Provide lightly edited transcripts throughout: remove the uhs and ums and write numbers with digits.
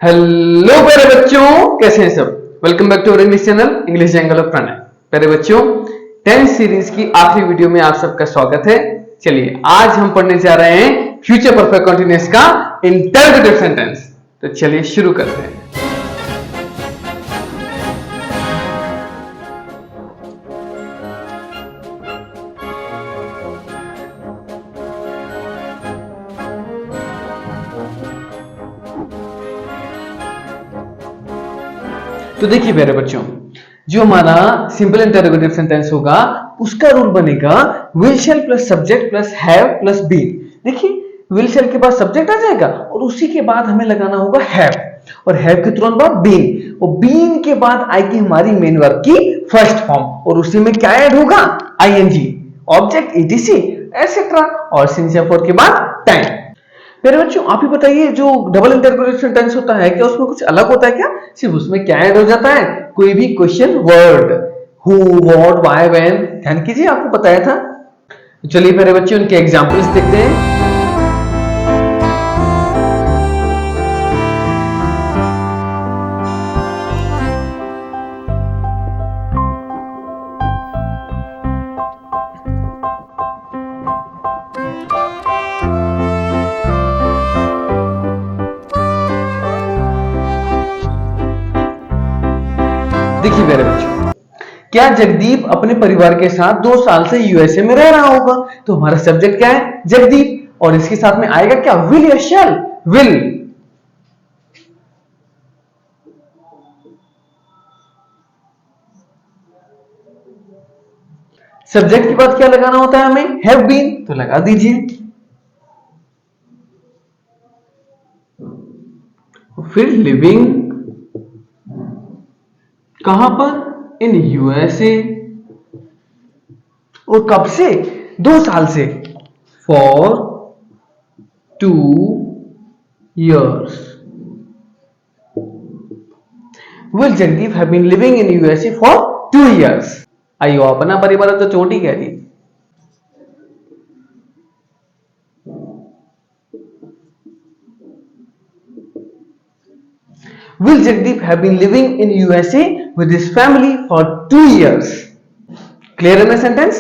Hello प्यारे बच्चों, कैसे हैं सब। Welcome back to our English channel English jungle of Pranay. प्यारे बच्चों, 10th सीरीज की आखिरी वीडियो में आप सबका स्वागत है। चलिए आज हम पढ़ने जा रहे हैं फ्यूचर परफेक्ट कंटीन्यूअस का इंटरोगेटिव सेंटेंस। तो चलिए शुरू करते हैं। तो देखिए प्यारे बच्चों, जो हमारा सिंपल इंटरोगेटिव सेंटेंस होगा उसका रूल बनेगा will shall plus subject plus have plus been. देखिए विल शैल के बाद सब्जेक्ट आ जाएगा और उसी के बाद हमें लगाना होगा हैव, और हैव के तुरंत बाद बीन, और बीन के बाद आएगी हमारी मेन वर्ब की फर्स्ट फॉर्म, और उसी में क्या ऐड होगा आईएनजी, ऑब्जेक्ट ईटीसी एटसेट्रा, और सिंस फॉर के बाद टाइम। मेरे बच्चों आप ही बताइए, जो डबल इंटरोगेटिव सेंटेंस होता है क्या उसमें कुछ अलग होता है क्या? सिर्फ उसमें क्या ऐड हो जाता है, कोई भी question word, who, what, why, when. ध्यान कीजिए, आपको बताया था। चलिए मेरे बच्चों उनके एग्जांपल्स देखते हैं। देखिए मेरे बच्चों, क्या जगदीप अपने परिवार के साथ 2 साल से यूएसए में रह रहा होगा? तो हमारा सब्जेक्ट क्या है, जगदीप, और इसके साथ में आएगा क्या, विल या शैल? विल। सब्जेक्ट के बाद क्या लगाना होता है हमें, हैव बीन, तो लगा दीजिए। फिर लिविंग, कहां पर, इन यूएसए, और कब से, 2 साल से, for 2 years। Will Jagdeep have been living in USA for 2 years? आइयो अपना परिवार तो चोटी कह दी। Will Jagdeep have been living in USA with his family for 2 years? Clear है ना सेंटेंस?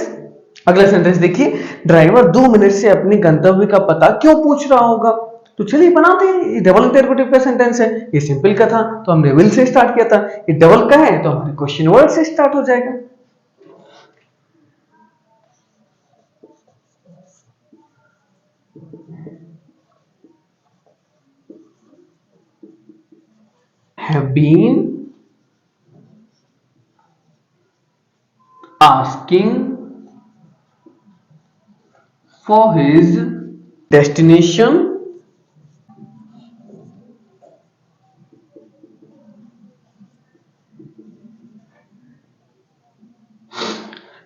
अगला सेंटेंस देखिए, ड्राइवर 2 मिनट से अपने गंतव्य का पता क्यों पूछ रहा होगा? तो चलिए बनाते हैं। ये डबल इंटरोगेटिव का सेंटेंस है, ये सिंपल का था तो हमने विल से स्टार्ट किया था, ये डबल का है तो हमारे क्वेश्चन वर्ड से स्टार्ट हो जाएगा। Have been asking for his destination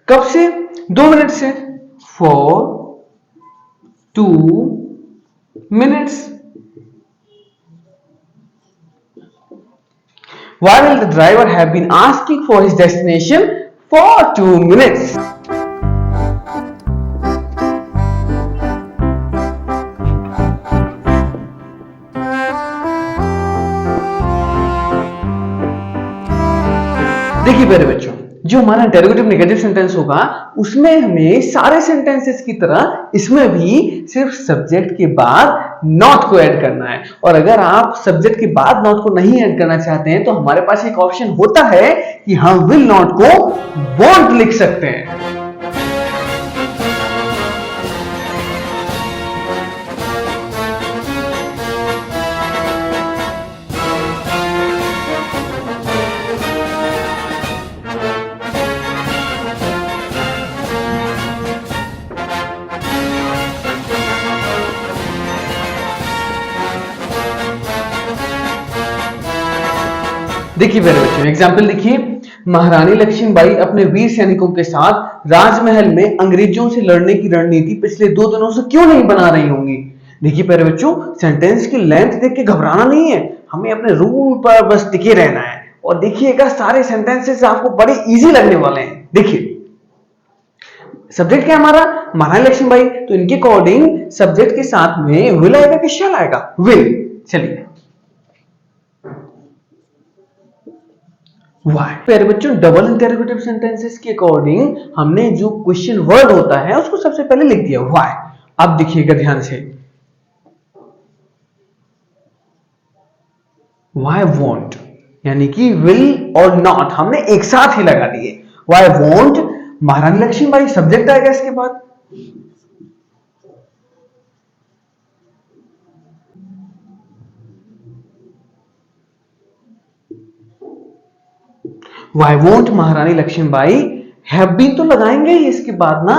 कब से, 2 मिनट से, for 2 minutes। Why will the driver have been asking for his destination for 2 minutes? देखिए मेरे बच्चों, जो हमारा इंटरोगेटिव नेगेटिव सेंटेंस होगा उसमें हमें सारे सेंटेंसेस की तरह इसमें भी सिर्फ सब्जेक्ट के बाद नॉट को ऐड करना है। और अगर आप सब्जेक्ट के बाद नॉट को नहीं ऐड करना चाहते हैं तो हमारे पास एक ऑप्शन होता है कि हम विल नॉट को वॉन्ट लिख सकते हैं। देखिए मेरे बच्चों एग्जाम्पल देखिए, महारानी लक्ष्मीबाई अपने वीर सैनिकों के साथ राजमहल में अंग्रेजों से लड़ने की रणनीति पिछले 2 दिनों से क्यों नहीं बना रही होंगी? देखिए मेरे बच्चों, सेंटेंस की लेंथ देख के घबराना नहीं है, हमें अपने रूल पर बस टिके रहना है। और देखिएगा सारे सेंटेंसेस आपको बड़े इजी लगने वाले हैं। देखिए सब्जेक्ट क्या है हमारा, महारानी लक्ष्मीबाई, तो इनके अकॉर्डिंग सब्जेक्ट के साथ में विल आएगा कि शैल आएगा, विल। चलिए व्हाई। प्यारे बच्चों, डबल इंटरोगेटिव सेंटेंसेस के अकॉर्डिंग हमने जो क्वेश्चन वर्ड होता है उसको सबसे पहले लिख दिया व्हाई। अब देखिएगा ध्यान से, व्हाई वॉन्ट यानी कि विल और नॉट हमने एक साथ ही लगा दिए। व्हाई वॉन्ट महारानी लक्ष्मीबाई सब्जेक्ट आएगा इसके बाद। Why won't Maharani Lakshmibai have been तो लगाएंगे ही इसके बाद ना।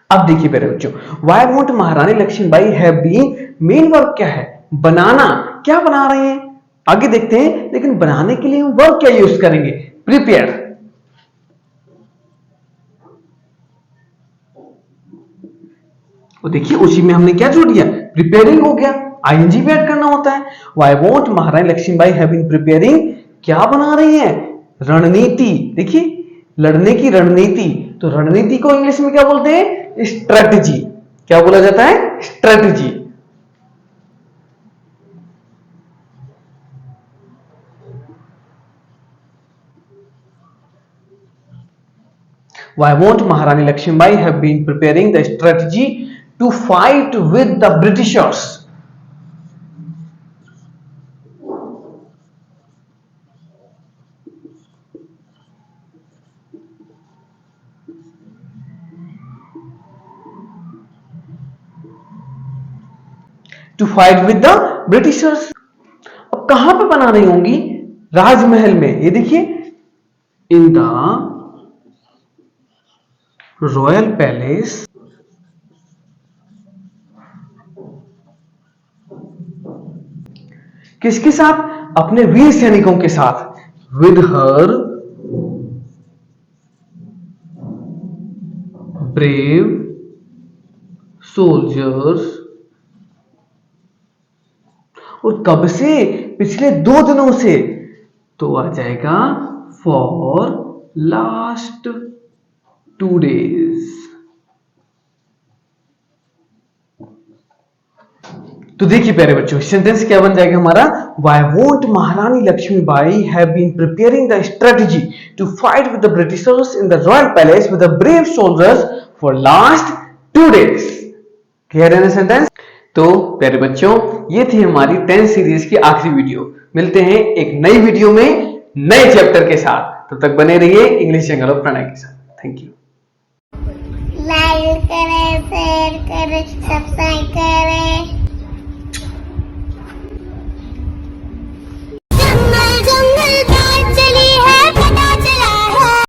अब देखिए मेरे बच्चों, why won't Maharani Lakshmibai have been, main verb क्या है? बनाना। क्या बना रहे हैं आगे देखते हैं, लेकिन बनाने के लिए हम वर्ब क्या यूज करेंगे? प्रिपेयर। और देखिए उसी में हमने क्या जोड़ दिया? प्रिपेयरिंग हो गया, आईएनजी भी ऐड करना होता है। Why won't Maharani Lakshmibai have been preparing, क्या बना रही है? रणनीति। देखिए लड़ने की रणनीति, तो रणनीति को इंग्लिश में क्या बोलते हैं? स्ट्रेटजी। क्या बोला जाता है? Strategy. Why won't Maharani Lakshmibai have been preparing the strategy to fight with the Britishers? To fight with the Britishers. अब कहां पे बना रही होंगी? राजमहल में। ये देखिए, इन द रॉयल पैलेस किसके साथ? अपने वीर सैनिकों के साथ। With her brave soldiers. और कब से? पिछले 2 दिनों से। तो आ जाएगा फॉर लास्ट 2 days। तो देखिए प्यारे बच्चों, सेंटेंस क्या बन जाएगा हमारा? Why won't महारानी Lakshmibai have been preparing the strategy to fight with the Britishers in the royal palace with the brave soldiers for last 2 days? Clear है ना सेंटेंस? तो प्यारे बच्चों, ये थी हमारी 10 सीरीज की आखिरी वीडियो। मिलते हैं एक नई वीडियो में नए चैप्टर के साथ। तब तक बने रहिए इंग्लिश जंगल ऑफ प्रणय के साथ। Thank you. लाइक करें, शेयर करें, सब्सक्राइब करें।